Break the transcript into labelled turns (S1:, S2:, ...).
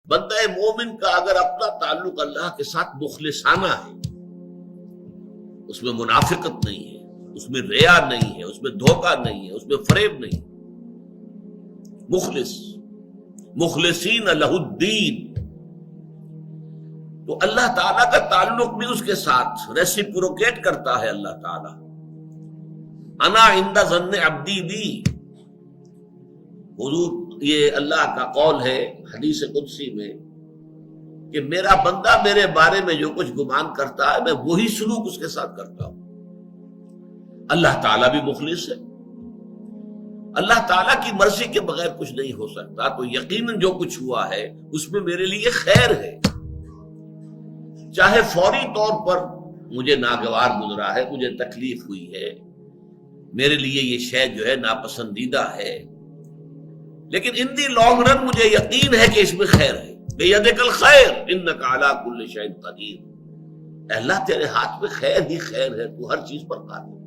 S1: بندہ مومن کا اگر اپنا تعلق اللہ کے ساتھ مخلصانہ ہے، اس میں منافقت نہیں ہے، اس میں ریا نہیں ہے، اس میں دھوکہ نہیں ہے، اس میں فریب نہیں، مخلصین لہ الدین، تو اللہ تعالیٰ کا تعلق بھی اس کے ساتھ ریسیپروکیٹ کرتا ہے۔ اللہ تعالیٰ انا عند ظن عبدی بی، حضور یہ اللہ کا قول ہے حدیث قدسی میں کہ میرا بندہ میرے بارے میں جو کچھ گمان کرتا ہے میں وہی سلوک اس کے ساتھ کرتا ہوں۔ اللہ تعالیٰ بھی مخلص ہے، اللہ تعالیٰ کی مرضی کے بغیر کچھ نہیں ہو سکتا، تو یقیناً جو کچھ ہوا ہے اس میں میرے لیے خیر ہے، چاہے فوری طور پر مجھے ناگوار گزرا ہے، مجھے تکلیف ہوئی ہے، میرے لیے یہ شے جو ہے ناپسندیدہ ہے، لیکن ان دی لانگ رن مجھے یقین ہے کہ اس میں خیر ہے۔ بیدک الخیر انک علی کل شیء قدیر، اے اللہ تیرے ہاتھ میں خیر ہی خیر ہے، تو ہر چیز پر قادر ہے۔